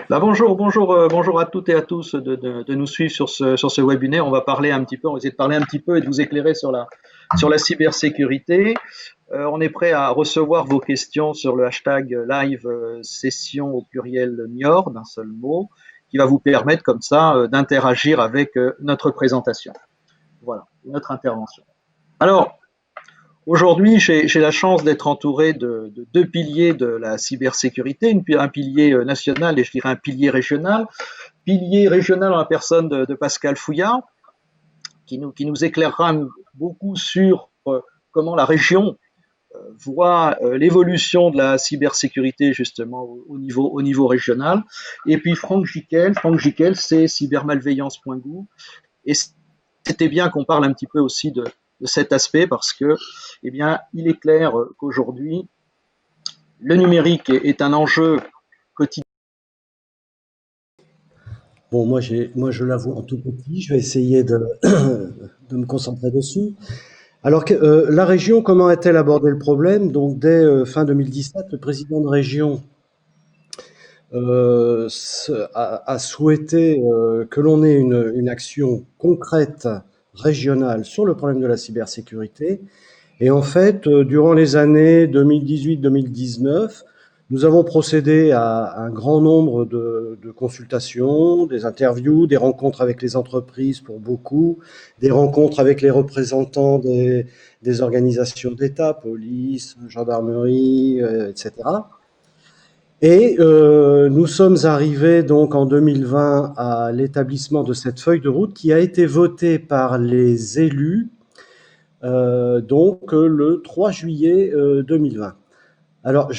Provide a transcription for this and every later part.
Bonjour à toutes et à tous de nous suivre sur ce webinaire. On va parler un petit peu, on va essayer de parler un petit peu et de vous éclairer sur la cybersécurité. On est prêt à recevoir vos questions sur le hashtag live session au pluriel Niort, d'un seul mot, qui va vous permettre comme ça d'interagir avec notre présentation. Voilà, notre intervention. Alors, aujourd'hui, j'ai la chance d'être entouré de deux piliers de la cybersécurité, un pilier national et je dirais un pilier régional. Pilier régional en la personne de Pascal Fouillard, qui nous éclairera beaucoup sur comment la région voit l'évolution de la cybersécurité justement au niveau régional. Et puis Franck Giquel, c'est cybermalveillance.gouv. Et c'était bien qu'on parle un petit peu aussi de cet aspect parce que, eh bien, il est clair qu'aujourd'hui, le numérique est un enjeu quotidien. Bon, moi, je l'avoue en tout petit, je vais essayer de, de me concentrer dessus. Alors, la région, comment a-t-elle abordé le problème? Donc, dès fin 2017, le président de région a souhaité que l'on ait une action concrète régionale sur le problème de la cybersécurité. Et en fait, durant les années 2018-2019, nous avons procédé à un grand nombre de consultations, des interviews, des rencontres avec les entreprises pour beaucoup, des rencontres avec les représentants des organisations d'État, police, gendarmerie, etc. Et nous sommes arrivés donc en 2020 à l'établissement de cette feuille de route qui a été votée par les élus le 3 juillet 2020. Alors,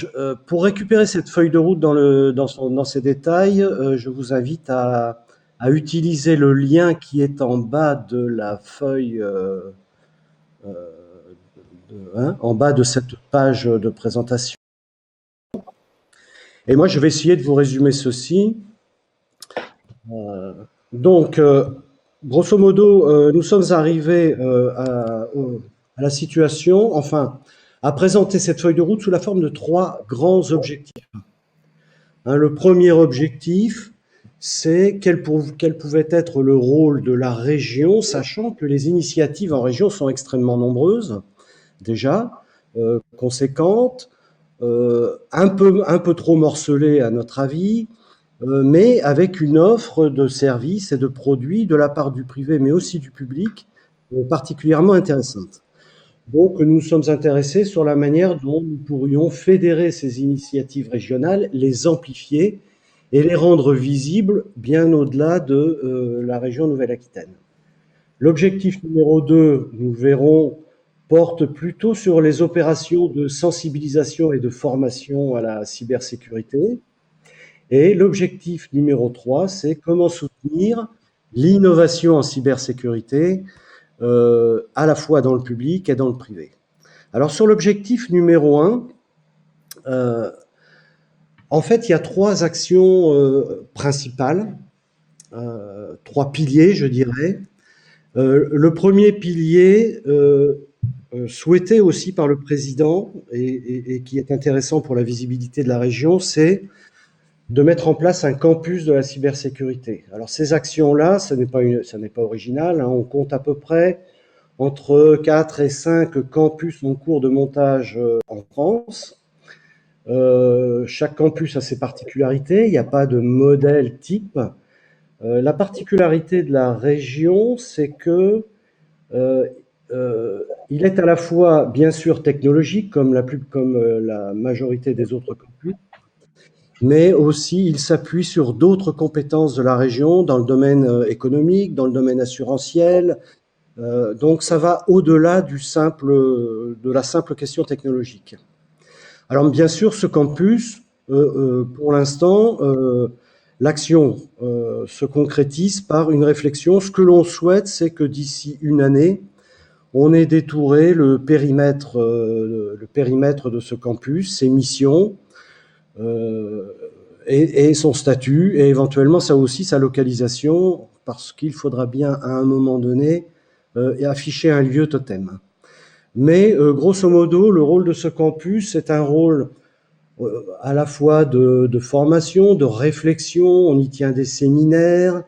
pour récupérer cette feuille de route dans ses détails, je vous invite à utiliser le lien qui est en bas de la feuille, en bas de cette page de présentation. Et moi, je vais essayer de vous résumer ceci. Donc, grosso modo, nous sommes arrivés à la situation, enfin, à présenter cette feuille de route sous la forme de 3 grands objectifs. Le premier objectif, c'est quel pouvait être le rôle de la région, sachant que les initiatives en région sont extrêmement nombreuses, déjà, conséquentes, un peu trop morcelées à notre avis, mais avec une offre de services et de produits de la part du privé, mais aussi du public, particulièrement intéressante. Donc, nous sommes intéressés sur la manière dont nous pourrions fédérer ces initiatives régionales, les amplifier et les rendre visibles bien au-delà de la région Nouvelle-Aquitaine. L'objectif numéro 2, nous verrons, porte plutôt sur les opérations de sensibilisation et de formation à la cybersécurité. Et l'objectif numéro 3, c'est comment soutenir l'innovation en cybersécurité à la fois dans le public et dans le privé. Alors sur l'objectif numéro 1, en fait, il y a 3 actions principales, 3 piliers, je dirais. Le premier pilier, souhaité aussi par le président et qui est intéressant pour la visibilité de la région, c'est de mettre en place un campus de la cybersécurité. Alors ces actions-là, ça n'est pas original, hein, on compte à peu près entre 4 et 5 campus en cours de montage en France. Chaque campus a ses particularités, il n'y a pas de modèle type. La particularité de la région, c'est que il est à la fois bien sûr technologique comme la majorité des autres campus, mais aussi il s'appuie sur d'autres compétences de la région dans le domaine économique, dans le domaine assurantiel. Donc ça va au-delà de la simple question technologique. Alors bien sûr, ce campus, pour l'instant, l'action se concrétise par une réflexion. Ce que l'on souhaite, c'est que d'ici une année, on ait détouré le périmètre de ce campus, ses missions, et son statut, et éventuellement ça aussi sa localisation, parce qu'il faudra bien à un moment donné afficher un lieu totem. Mais grosso modo, le rôle de ce campus est un rôle à la fois de formation, de réflexion, on y tient des séminaires,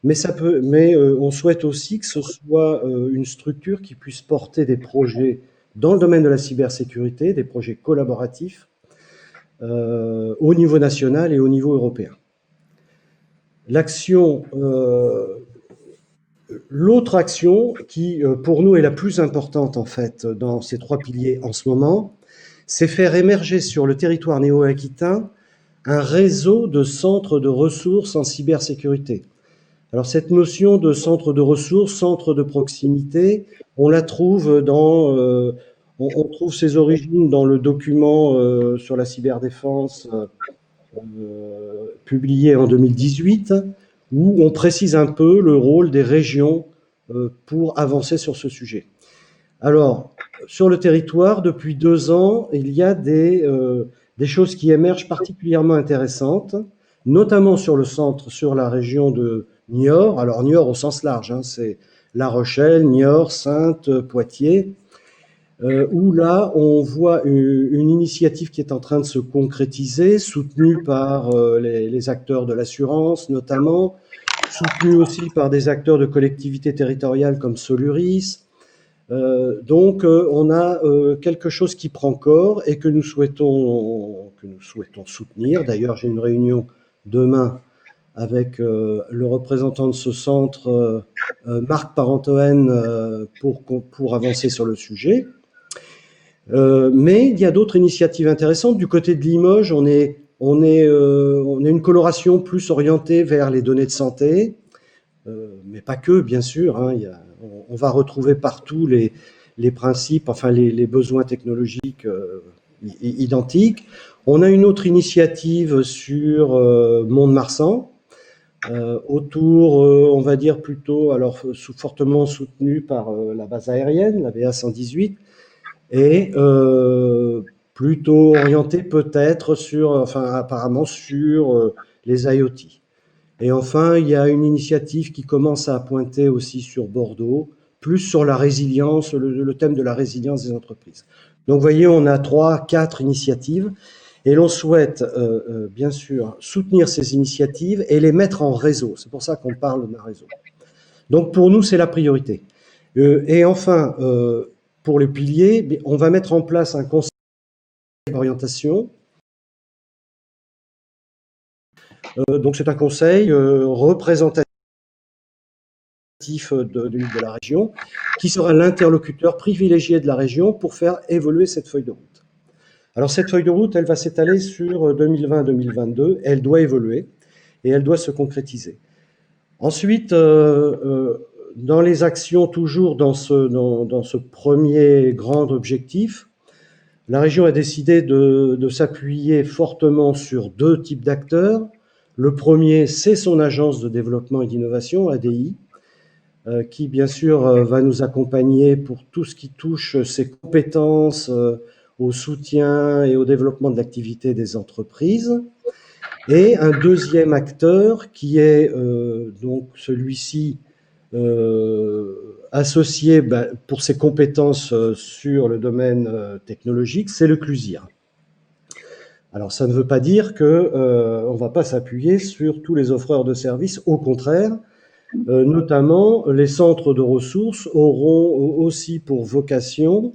mais on souhaite aussi que ce soit une structure qui puisse porter des projets dans le domaine de la cybersécurité, des projets collaboratifs au niveau national et au niveau européen. L'autre action qui, pour nous, est la plus importante en fait dans ces trois piliers en ce moment, c'est faire émerger sur le territoire néo-aquitain un réseau de centres de ressources en cybersécurité. Alors cette notion de centre de ressources, centre de proximité, on la trouve on trouve ses origines dans le document sur la cyberdéfense publié en 2018, où on précise un peu le rôle des régions pour avancer sur ce sujet. Alors, sur le territoire, depuis 2 ans, il y a des choses qui émergent particulièrement intéressantes, notamment sur le centre, sur la région de Niort. Alors, Niort au sens large, hein, c'est La Rochelle, Niort, Saintes, Poitiers, où là, on voit une initiative qui est en train de se concrétiser, soutenue par les acteurs de l'assurance notamment, soutenue aussi par des acteurs de collectivités territoriales comme Soluris. Donc, on a quelque chose qui prend corps et que nous souhaitons soutenir. D'ailleurs, j'ai une réunion demain avec le représentant de ce centre, Marc Parentoen, pour avancer sur le sujet. Mais il y a d'autres initiatives intéressantes. Du côté de Limoges, on est une coloration plus orientée vers les données de santé, mais pas que, bien sûr. Hein, on va retrouver partout les principes, enfin les besoins technologiques identiques. On a une autre initiative sur Mont-de-Marsan, autour, on va dire plutôt, alors fortement soutenue par la base aérienne, la BA 118, et plutôt orienté peut-être apparemment sur les IoT. Et enfin, il y a une initiative qui commence à pointer aussi sur Bordeaux, plus sur la résilience, le thème de la résilience des entreprises. Donc, vous voyez, on a 3, 4 initiatives, et l'on souhaite bien sûr soutenir ces initiatives et les mettre en réseau. C'est pour ça qu'on parle d'un réseau. Donc, pour nous, c'est la priorité. Et enfin, pour les piliers, on va mettre en place un conseil d'orientation. Donc c'est un conseil représentatif de la région qui sera l'interlocuteur privilégié de la région pour faire évoluer cette feuille de route. Alors cette feuille de route, elle va s'étaler sur 2020-2022, elle doit évoluer et elle doit se concrétiser. Ensuite, dans les actions, toujours dans ce premier grand objectif, la région a décidé de s'appuyer fortement sur 2 types d'acteurs. Le premier, c'est son agence de développement et d'innovation, ADI, qui bien sûr va nous accompagner pour tout ce qui touche ses compétences au soutien et au développement de l'activité des entreprises. Et un deuxième acteur qui est donc celui-ci associé pour ses compétences sur le domaine technologique, c'est le CLUSIR. Alors ça ne veut pas dire qu'on ne va pas s'appuyer sur tous les offreurs de services, au contraire, notamment les centres de ressources auront aussi pour vocation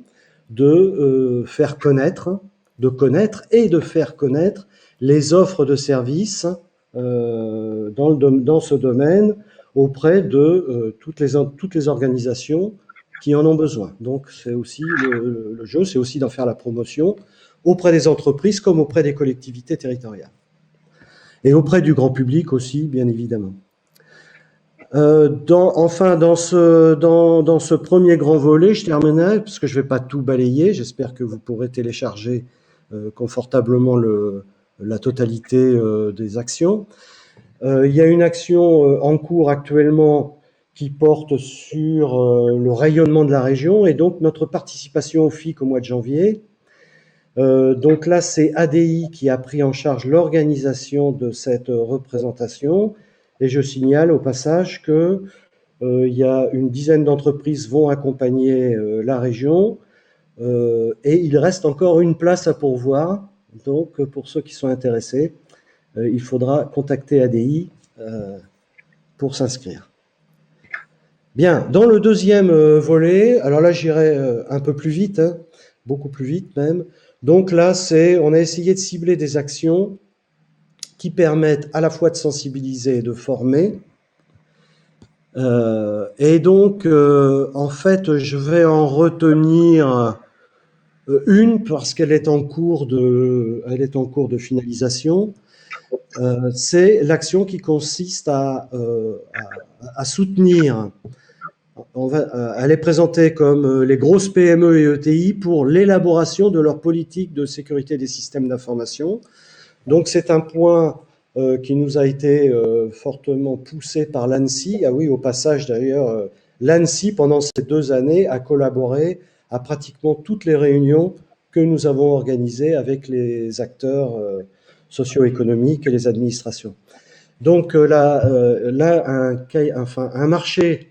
de faire connaître, de connaître et de faire connaître les offres de services dans ce domaine auprès de toutes les organisations qui en ont besoin. Donc c'est aussi le jeu, c'est aussi d'en faire la promotion auprès des entreprises comme auprès des collectivités territoriales. Et auprès du grand public aussi, bien évidemment. Dans ce premier grand volet, je terminerai, parce que je ne vais pas tout balayer, j'espère que vous pourrez télécharger confortablement la totalité des actions. Il y a une action en cours actuellement qui porte sur le rayonnement de la région et donc notre participation au FIC au mois de janvier. Donc là, c'est ADI qui a pris en charge l'organisation de cette représentation. Et je signale au passage que il y a une dizaine d'entreprises vont accompagner la région et il reste encore une place à pourvoir Donc, pour ceux qui sont intéressés, il faudra contacter ADI pour s'inscrire. Bien, dans le deuxième volet, alors là j'irai un peu plus vite, hein, beaucoup plus vite même. Donc là, on a essayé de cibler des actions qui permettent à la fois de sensibiliser et de former. Et donc, en fait, je vais en retenir une parce qu'elle est en cours de finalisation. C'est l'action qui consiste à soutenir. Elle est présentée comme les grosses PME et ETI pour l'élaboration de leur politique de sécurité des systèmes d'information. Donc c'est un point qui nous a été fortement poussé par l'ANSSI. Ah oui, au passage d'ailleurs, l'ANSSI pendant ces 2 années a collaboré à pratiquement toutes les réunions que nous avons organisées avec les acteurs socio-économiques et les administrations. Donc là, un marché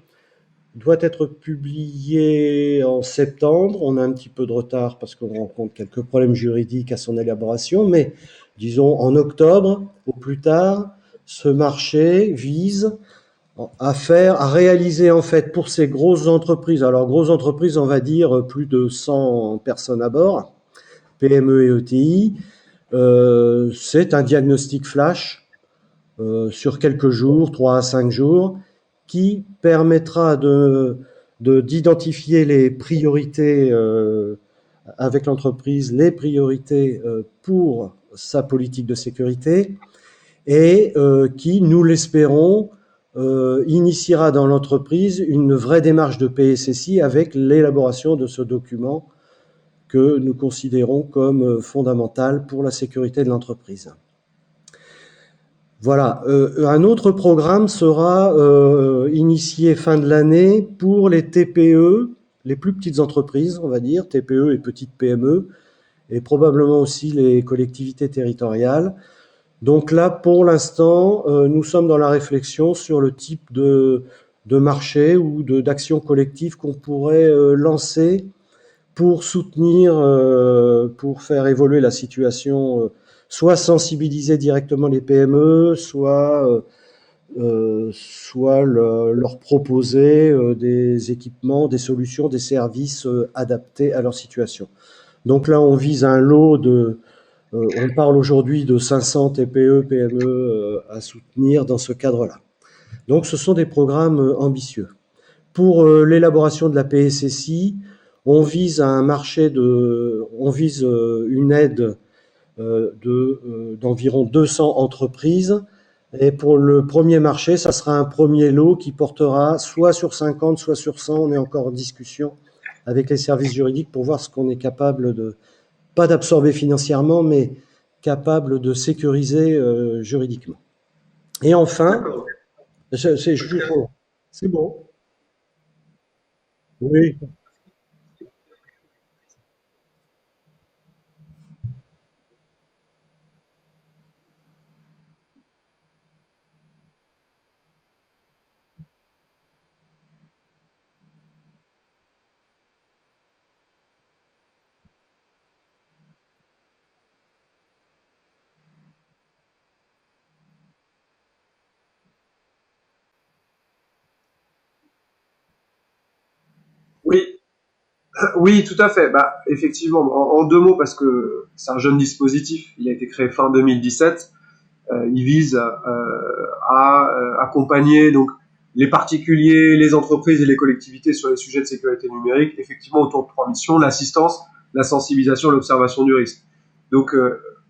doit être publié en septembre. On a un petit peu de retard parce qu'on rencontre quelques problèmes juridiques à son élaboration, mais disons en octobre au plus tard, ce marché vise à réaliser en fait pour ces grosses entreprises. Alors grosses entreprises, on va dire plus de 100 personnes à bord, PME et ETI. C'est un diagnostic flash sur quelques jours, 3 à 5 jours, qui permettra d'identifier les priorités avec l'entreprise, les priorités pour sa politique de sécurité et qui, nous l'espérons, initiera dans l'entreprise une vraie démarche de PSSI avec l'élaboration de ce document que nous considérons comme fondamental pour la sécurité de l'entreprise. Voilà. Un autre programme sera initié fin de l'année pour les TPE, les plus petites entreprises, on va dire, TPE et petites PME, et probablement aussi les collectivités territoriales. Donc là, pour l'instant, nous sommes dans la réflexion sur le type de marché ou d'action collective qu'on pourrait lancer pour soutenir, pour faire évoluer la situation, soit sensibiliser directement les PME, soit leur proposer des équipements, des solutions, des services adaptés à leur situation. Donc là, on vise un lot on parle aujourd'hui de 500 TPE, PME à soutenir dans ce cadre-là. Donc ce sont des programmes ambitieux. Pour l'élaboration de la PSSI, on vise une aide d'environ 200 entreprises. Et pour le premier marché, ça sera un premier lot qui portera soit sur 50, soit sur 100. On est encore en discussion avec les services juridiques pour voir ce qu'on est capable pas d'absorber financièrement, mais capable de sécuriser juridiquement. Et enfin, c'est bon. Oui. Oui, oui, tout à fait. Bah, effectivement, en 2 mots, parce que c'est un jeune dispositif, il a été créé fin 2017. Il vise à accompagner donc les particuliers, les entreprises et les collectivités sur les sujets de sécurité numérique, effectivement autour de 3 missions: l'assistance, la sensibilisation et l'observation du risque. Donc,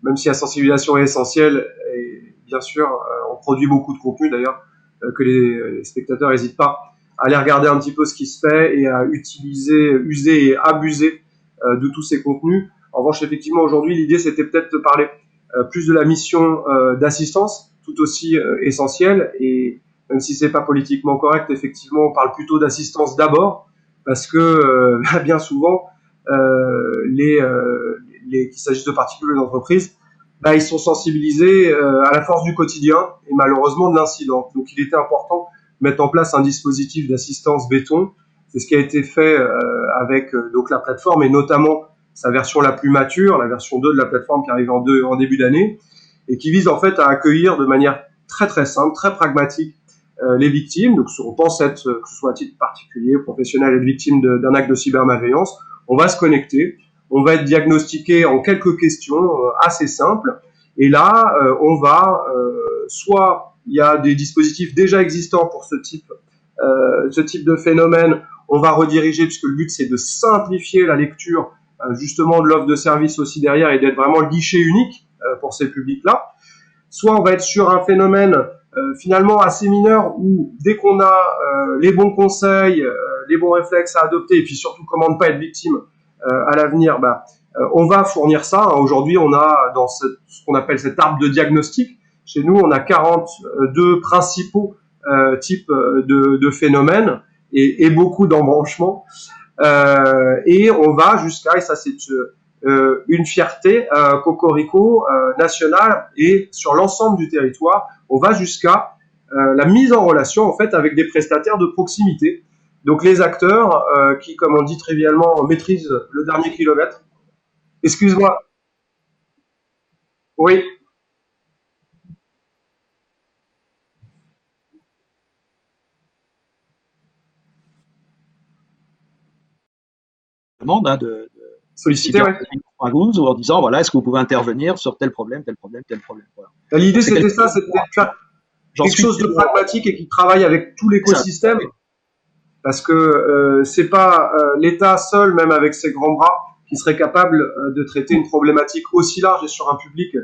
même si la sensibilisation est essentielle, et bien sûr, on produit beaucoup de contenu d'ailleurs, que les spectateurs n'hésitent pas à aller regarder un petit peu ce qui se fait et à utiliser, user et abuser de tous ces contenus. En revanche, effectivement, aujourd'hui, l'idée, c'était peut-être de parler plus de la mission d'assistance, tout aussi essentielle. Et même si c'est pas politiquement correct, effectivement, on parle plutôt d'assistance d'abord, parce que bien souvent, qu'il s'agisse de particuliers ou d'entreprises, bah, ils sont sensibilisés à la force du quotidien et malheureusement de l'incident. Donc il était important de mettre en place un dispositif d'assistance béton. C'est ce qui a été fait avec donc la plateforme et notamment sa version la plus mature, la version 2 de la plateforme qui arrive en début d'année, et qui vise en fait à accueillir de manière très très simple, très pragmatique les victimes. Donc on pense être, que ce soit à titre particulier, professionnel, être victime d'un acte de cybermalveillance, on va se connecter, on va être diagnostiqué en quelques questions assez simples, et là on va soit il y a des dispositifs déjà existants pour ce type de phénomène, on va rediriger, puisque le but c'est de simplifier la lecture justement de l'offre de service aussi derrière et d'être vraiment le guichet unique pour ces publics-là. Soit on va être sur un phénomène finalement assez mineur où dès qu'on a les bons conseils, les bons réflexes à adopter et puis surtout comment ne pas être victime à l'avenir, on va fournir ça. Aujourd'hui, on a dans ce qu'on appelle cet arbre de diagnostic, chez nous, on a 42 principaux types de phénomènes et beaucoup d'embranchements. Et on va jusqu'à, et ça c'est une fierté cocorico nationale et sur l'ensemble du territoire, on va jusqu'à la mise en relation en fait avec des prestataires de proximité. Donc les acteurs qui, comme on dit trivialement, maîtrisent le dernier kilomètre. Excuse-moi. Oui. Demande de Sollicité, ouais. cyber ou en disant voilà, est-ce que vous pouvez intervenir sur tel problème, tel problème, tel problème. Voilà. L'idée c'était ça, c'était de faire quelque chose de pragmatique et qui travaille avec tout l'écosystème, parce que c'est pas l'État seul, même avec ses grands bras, qui serait capable de traiter une problématique aussi large et sur un public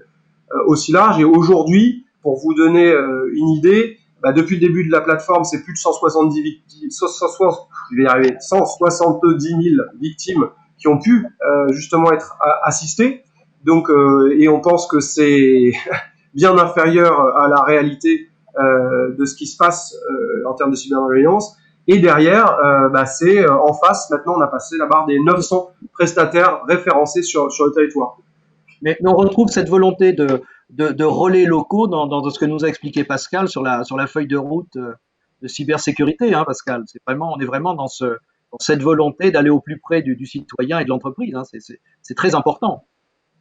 aussi large. Et aujourd'hui, pour vous donner une idée, depuis le début de la plateforme, c'est plus de 170 000 victimes qui ont pu justement être assistées. Donc, et on pense que c'est bien inférieur à la réalité de ce qui se passe en termes de cybermalveillance. Et derrière, c'est en face, maintenant on a passé la barre des 900 prestataires référencés sur le territoire. Mais on retrouve cette volonté de relais locaux dans ce que nous a expliqué Pascal sur la feuille de route de cybersécurité, hein, Pascal. On est vraiment dans cette volonté d'aller au plus près du citoyen et de l'entreprise. Hein. C'est très important.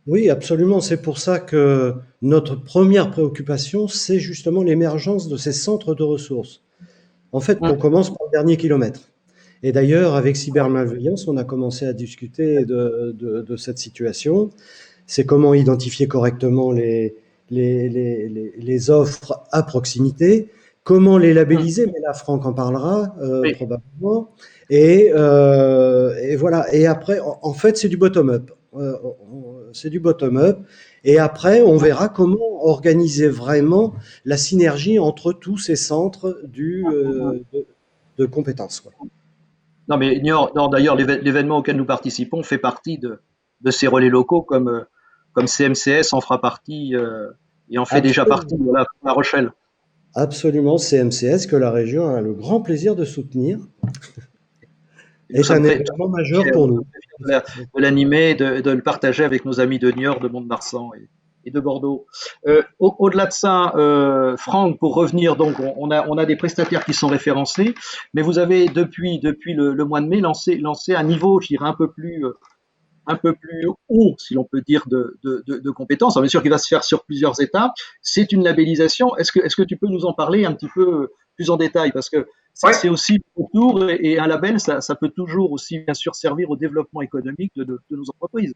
Oui, absolument. C'est pour ça que notre première préoccupation, c'est justement l'émergence de ces centres de ressources. En fait, on commence par le dernier kilomètre. Et d'ailleurs, avec cybermalveillance, on a commencé à discuter de cette situation. C'est comment identifier correctement les offres à proximité, comment les labelliser, mais là, Franck en parlera Oui. probablement. Et voilà. Et après, en fait, c'est du bottom-up. C'est du bottom-up. Et après, on verra comment organiser vraiment la synergie entre tous ces centres de compétences, quoi. Non, mais non, d'ailleurs, l'événement auquel nous participons fait partie de ces relais locaux, comme CMCS en fera partie et en fait déjà partie de La Rochelle. Absolument, CMCS que la région a le grand plaisir de soutenir. Et c'est un événement majeur pour nous. De l'animer, de le partager avec nos amis de Niort, de Mont-de-Marsan et de Bordeaux. Au-delà de ça, Franck, pour revenir, donc on a des prestataires qui sont référencés, mais vous avez depuis le mois de mai lancé un niveau, je dirais, un peu plus haut, si l'on peut dire, de compétences. Alors, bien sûr qu'il va se faire sur plusieurs étapes. C'est une labellisation. Est-ce que tu peux nous en parler un petit peu plus en détail? Parce que c'est aussi autour, et un label, ça peut toujours aussi, bien sûr, servir au développement économique de nos entreprises.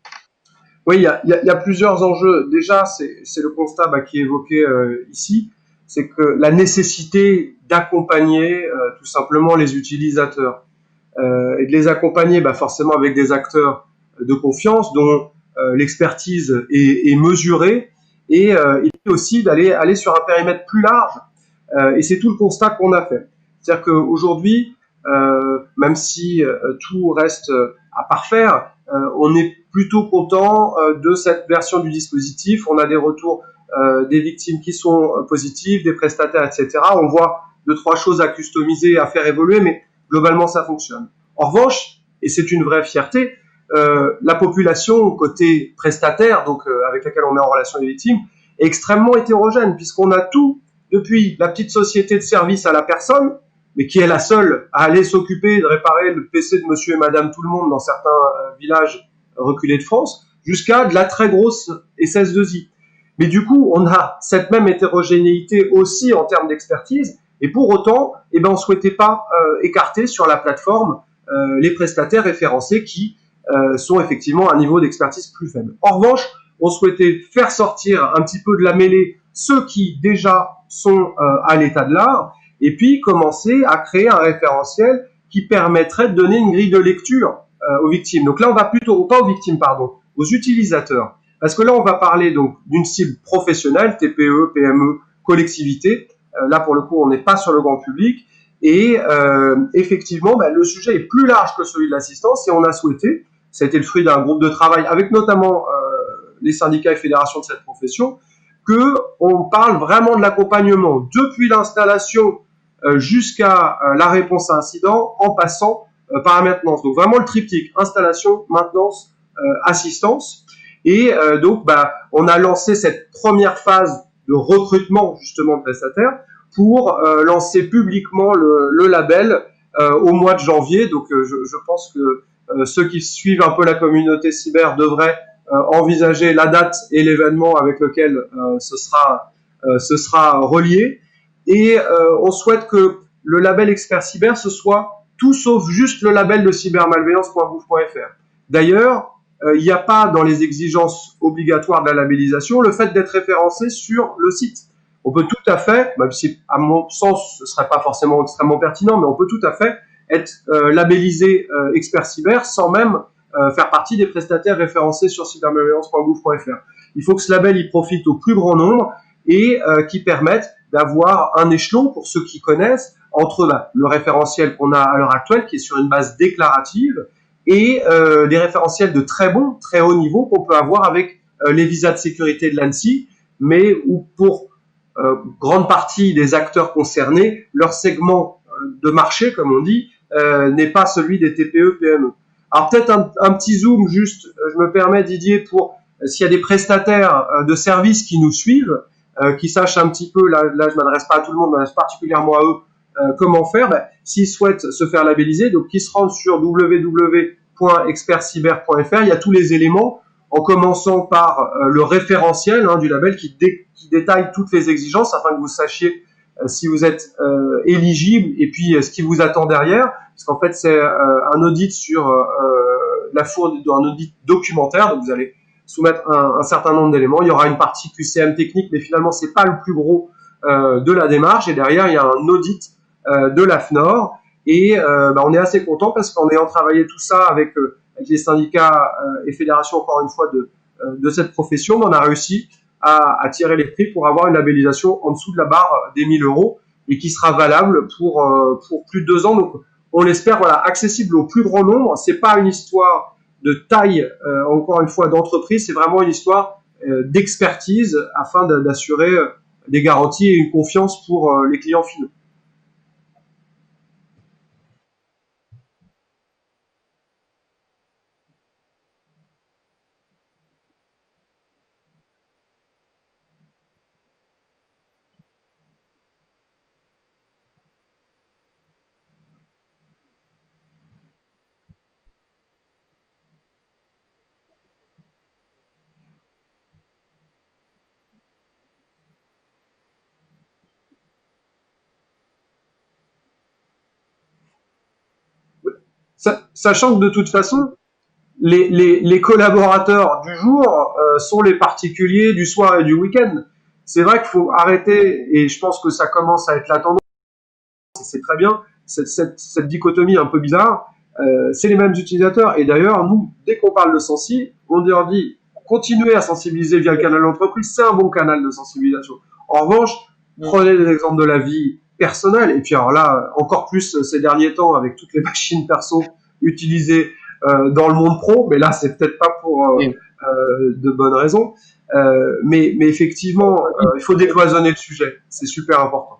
Oui, il y a plusieurs enjeux. Déjà, c'est le constat qui est évoqué ici, c'est que la nécessité d'accompagner tout simplement les utilisateurs et de les accompagner forcément avec des acteurs de confiance dont l'expertise est mesurée et aussi aller sur un périmètre plus large. Et c'est tout le constat qu'on a fait. C'est-à-dire qu'aujourd'hui, même si tout reste à parfaire, on est plutôt content de cette version du dispositif. On a des retours des victimes qui sont positives, des prestataires, etc. On voit 2-3 choses à customiser, à faire évoluer, mais globalement, ça fonctionne. En revanche, et c'est une vraie fierté, la population côté prestataire, donc avec laquelle on met en relation les victimes, est extrêmement hétérogène, puisqu'on a tout, depuis la petite société de service à la personne, mais qui est la seule à aller s'occuper de réparer le PC de monsieur et madame tout le monde dans certains villages reculée de France, jusqu'à de la très grosse SS2I. Mais du coup, on a cette même hétérogénéité aussi en termes d'expertise, et pour autant, eh ben, on souhaitait pas écarter sur la plateforme les prestataires référencés qui sont effectivement à un niveau d'expertise plus faible. En revanche, on souhaitait faire sortir un petit peu de la mêlée ceux qui déjà sont à l'état de l'art, et puis commencer à créer un référentiel qui permettrait de donner une grille de lecture aux victimes. Donc là, on va plutôt, pas aux victimes, pardon, aux utilisateurs. Parce que là, on va parler donc d'une cible professionnelle, TPE, PME, collectivité. Là, pour le coup, on n'est pas sur le grand public. Et effectivement, le sujet est plus large que celui de l'assistance et on a souhaité, ça a été le fruit d'un groupe de travail avec notamment les syndicats et fédérations de cette profession, que on parle vraiment de l'accompagnement depuis l'installation jusqu'à la réponse à incident en passant par la maintenance. Donc vraiment le triptyque installation, maintenance, assistance. Et donc on a lancé cette première phase de recrutement justement de prestataires pour lancer publiquement le label au mois de janvier. Donc je pense que ceux qui suivent un peu la communauté cyber devraient envisager la date et l'événement avec lequel ce sera relié. Et on souhaite que le label Expert Cyber, ce soit tout sauf juste le label de cybermalveillance.gouv.fr. D'ailleurs, il n'y a pas dans les exigences obligatoires de la labellisation le fait d'être référencé sur le site. On peut tout à fait, même si à mon sens ce ne serait pas forcément extrêmement pertinent, mais on peut tout à fait être labellisé Expert Cyber sans même faire partie des prestataires référencés sur cybermalveillance.gouv.fr. Il faut que ce label il profite au plus grand nombre et qui permette d'avoir un échelon, pour ceux qui connaissent, entre le référentiel qu'on a à l'heure actuelle, qui est sur une base déclarative, et des référentiels de très haut niveau qu'on peut avoir avec les visas de sécurité de l'ANSSI, mais où pour grande partie des acteurs concernés, leur segment de marché, comme on dit, n'est pas celui des TPE-PME. Alors peut-être un petit zoom, juste, je me permets Didier, pour s'il y a des prestataires de services qui nous suivent, qui sachent un petit peu, là je m'adresse pas à tout le monde, je m'adresse particulièrement à eux, comment faire, s'ils souhaitent se faire labelliser, donc qu'ils se rendent sur www.expertcyber.fr, il y a tous les éléments, en commençant par le référentiel du label qui détaille toutes les exigences afin que vous sachiez si vous êtes éligible et puis ce qui vous attend derrière, parce qu'en fait c'est un audit sur la fourniture d'un audit documentaire, donc vous allez soumettre un certain nombre d'éléments, il y aura une partie QCM technique, mais finalement c'est pas le plus gros de la démarche, et derrière il y a un audit de l'AFNOR, et on est assez content parce qu'en ayant travaillé tout ça avec les syndicats et fédérations, encore une fois, de cette profession, on a réussi à tirer les prix pour avoir une labellisation en dessous de la barre des 1 000 € et qui sera valable pour plus de 2 ans. Donc, on l'espère, accessible au plus grand nombre. C'est pas une histoire de taille, encore une fois, d'entreprise, c'est vraiment une histoire d'expertise afin d'assurer des garanties et une confiance pour les clients finaux. Sachant que de toute façon, les collaborateurs du jour sont les particuliers du soir et du week-end. C'est vrai qu'il faut arrêter, et je pense que ça commence à être la tendance, et c'est très bien, cette dichotomie un peu bizarre, c'est les mêmes utilisateurs. Et d'ailleurs, nous, dès qu'on parle de Sensi, on leur dit, continuez à sensibiliser via le canal d'entreprise, c'est un bon canal de sensibilisation. En revanche, prenez des exemples de la vie personnelle, et puis alors là, encore plus ces derniers temps, avec toutes les machines perso utilisées dans le monde pro, mais là, c'est peut-être pas pour de bonnes raisons. Mais effectivement, il faut décloisonner le sujet. C'est super important.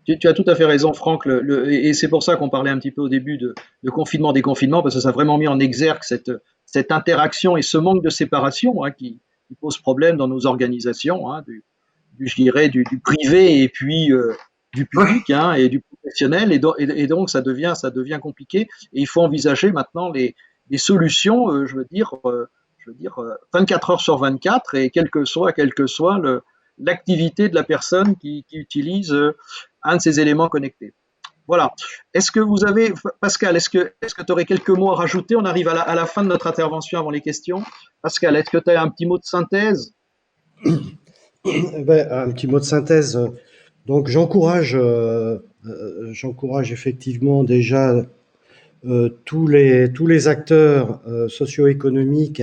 Tu as tout à fait raison, Franck, et c'est pour ça qu'on parlait un petit peu au début de confinement, déconfinement, parce que ça a vraiment mis en exergue cette interaction et ce manque de séparation qui pose problème dans nos organisations, je dirais, du privé et puis du public et du professionnel, et donc ça devient compliqué, et il faut envisager maintenant des solutions, 24 heures sur 24 et quelle que soit l'activité de la personne qui utilise un de ces éléments connectés. Voilà. Est-ce que vous avez, Pascal, est-ce que tu aurais quelques mots à rajouter? On arrive à la fin de notre intervention avant les questions. Pascal, est-ce que tu as un petit mot de synthèse? Ben, un petit mot de synthèse. Donc j'encourage effectivement déjà tous les acteurs socio-économiques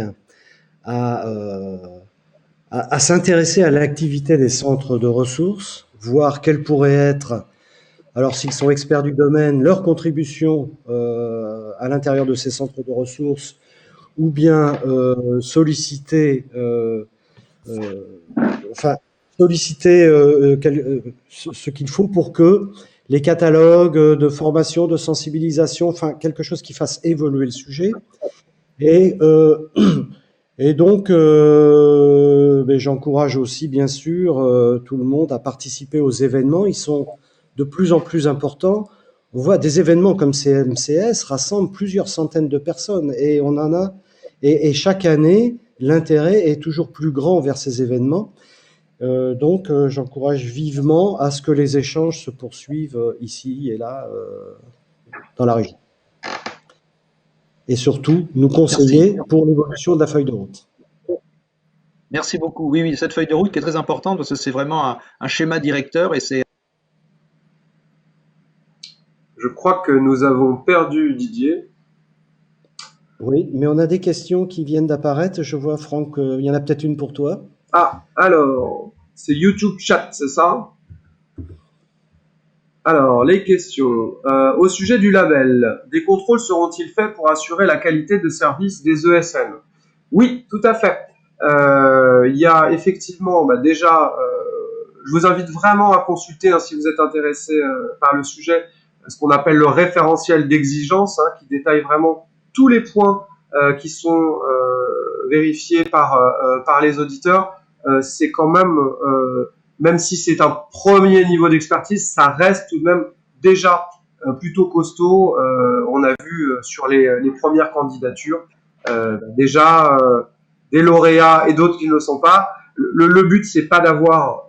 à, euh, à s'intéresser à l'activité des centres de ressources, voir quelle pourrait être, alors s'ils sont experts du domaine, leur contribution à l'intérieur de ces centres de ressources, ou bien euh, enfin, solliciter ce qu'il faut pour que les catalogues de formation, de sensibilisation, enfin quelque chose qui fasse évoluer le sujet. Et, et donc, ben, j'encourage aussi, bien sûr, tout le monde à participer aux événements. Ils sont de plus en plus importants. On voit des événements comme CMCS rassemblent plusieurs centaines de personnes et on en a. Et chaque année, l'intérêt est toujours plus grand vers ces événements. Donc, j'encourage vivement à ce que les échanges se poursuivent ici et là dans la région. Et surtout, nous conseiller Merci. pour l'évolution de la feuille de route. Merci beaucoup. Oui, oui, cette feuille de route qui est très importante parce que c'est vraiment un schéma directeur et c'est. Je crois que nous avons perdu Didier. Oui, mais on a des questions qui viennent d'apparaître. Je vois, Franck, il y en a peut-être une pour toi. Ah, alors, c'est YouTube Chat, c'est ça? Alors, les questions. Au sujet du label, des contrôles seront-ils faits pour assurer la qualité de service des ESN? Oui, tout à fait. Il y a effectivement, déjà, je vous invite vraiment à consulter, hein, si vous êtes intéressé par le sujet, ce qu'on appelle le référentiel d'exigence, hein, qui détaille vraiment tous les points qui sont vérifiés par les auditeurs. C'est quand même si c'est un premier niveau d'expertise, ça reste tout de même déjà plutôt costaud. On a vu sur les premières candidatures déjà des lauréats et d'autres qui ne le sont pas. Le but, c'est pas d'avoir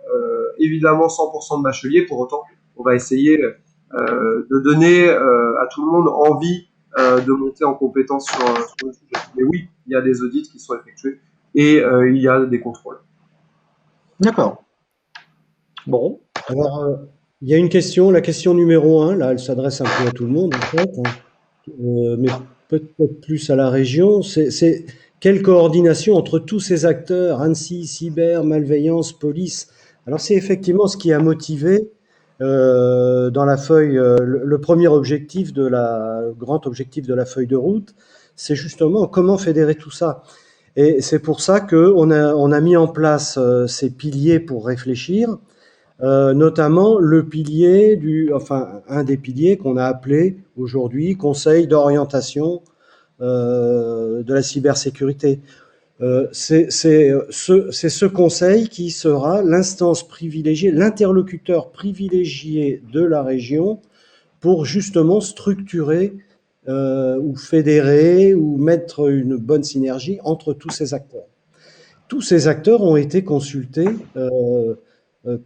évidemment 100% de bacheliers. Pour autant, on va essayer de donner à tout le monde envie de monter en compétence sur le sujet. Mais oui, il y a des audits qui sont effectués et il y a des contrôles. D'accord. Bon. Alors, il y a une question, la question numéro un, là, elle s'adresse un peu à tout le monde, en fait, hein, mais peut-être plus à la région. C'est quelle coordination entre tous ces acteurs, ANSSI, cyber, malveillance, police? Alors, c'est effectivement ce qui a motivé dans la feuille, le premier objectif le grand objectif de la feuille de route, c'est justement comment fédérer tout ça. Et c'est pour ça on a mis en place ces piliers pour réfléchir, notamment un des piliers qu'on a appelé aujourd'hui Conseil d'orientation de la cybersécurité. C'est ce conseil qui sera l'instance privilégiée, l'interlocuteur privilégié de la région pour justement structurer ou fédérer ou mettre une bonne synergie entre tous ces acteurs. Tous ces acteurs ont été consultés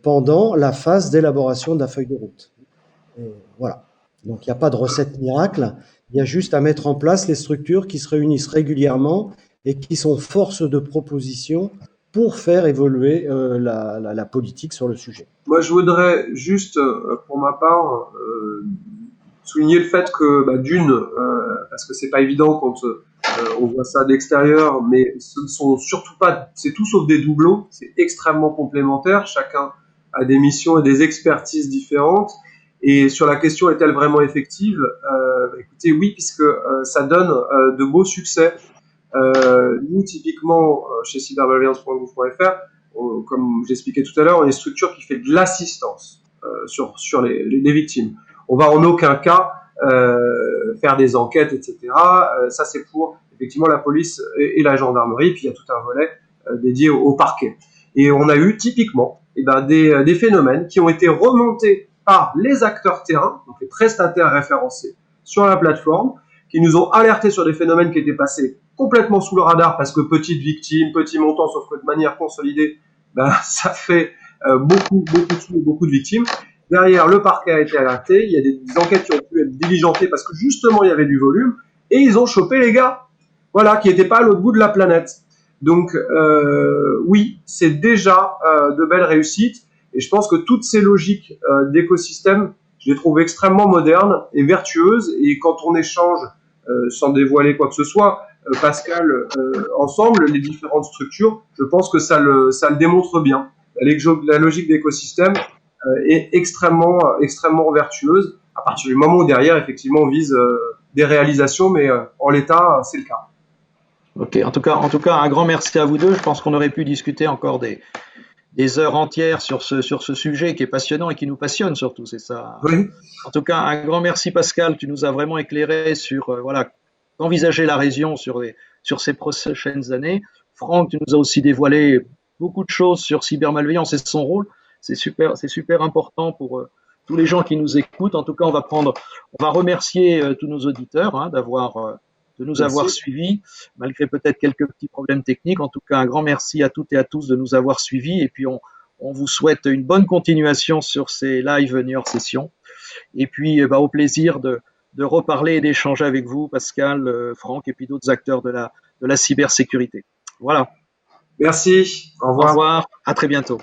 pendant la phase d'élaboration de la feuille de route. Voilà. Donc il n'y a pas de recette miracle, il y a juste à mettre en place les structures qui se réunissent régulièrement et qui sont force de proposition pour faire évoluer la politique sur le sujet. Moi, je voudrais juste, pour ma part, souligner le fait que, d'une, parce que c'est pas évident quand on voit ça d'extérieur, mais ce ne sont surtout pas, c'est tout sauf des doublons, c'est extrêmement complémentaire, chacun a des missions et des expertises différentes. Et sur la question est-elle vraiment effective, écoutez, oui, puisque ça donne de beaux succès. Nous, typiquement, chez cybermalveillance.gouv.fr, comme j'expliquais tout à l'heure, on est une structure qui fait de l'assistance sur les victimes. On va en aucun cas faire des enquêtes, etc. Ça, c'est pour effectivement la police et la gendarmerie. Puis il y a tout un volet dédié au parquet. Et on a eu typiquement des phénomènes qui ont été remontés par les acteurs terrain, donc les prestataires référencés sur la plateforme, qui nous ont alertés sur des phénomènes qui étaient passés complètement sous le radar parce que petites victimes, petits montants, sauf que de manière consolidée, ben, ça fait beaucoup de sous et beaucoup de victimes. Derrière, le parquet a été alerté, il y a des enquêtes qui ont pu être diligentées parce que justement il y avait du volume, et ils ont chopé les gars, voilà, qui n'étaient pas à l'autre bout de la planète. Donc oui, c'est déjà de belles réussites, et je pense que toutes ces logiques d'écosystème, je les trouve extrêmement modernes et vertueuses, et quand on échange, sans dévoiler quoi que ce soit, Pascal, ensemble, les différentes structures, je pense que ça le démontre bien. La logique d'écosystème est extrêmement vertueuse, à partir du moment où derrière, effectivement, on vise des réalisations, mais en l'état, c'est le cas. Ok, en tout cas, un grand merci à vous deux. Je pense qu'on aurait pu discuter encore des heures entières sur ce sujet qui est passionnant et qui nous passionne surtout, c'est ça. Oui. En tout cas, un grand merci Pascal, tu nous as vraiment éclairé sur voilà, envisager la région sur ces prochaines années. Franck, tu nous as aussi dévoilé beaucoup de choses sur cybermalveillance et son rôle. C'est super important pour tous les gens qui nous écoutent. En tout cas, on va remercier tous nos auditeurs de nous avoir Merci. suivis, malgré peut-être quelques petits problèmes techniques. En tout cas, un grand merci à toutes et à tous de nous avoir suivis. Et puis, on vous souhaite une bonne continuation sur ces live New York sessions. Et puis, au plaisir de reparler et d'échanger avec vous, Pascal, Franck, et puis d'autres acteurs de la cybersécurité. Voilà. Merci. Au Au revoir. revoir. À très bientôt.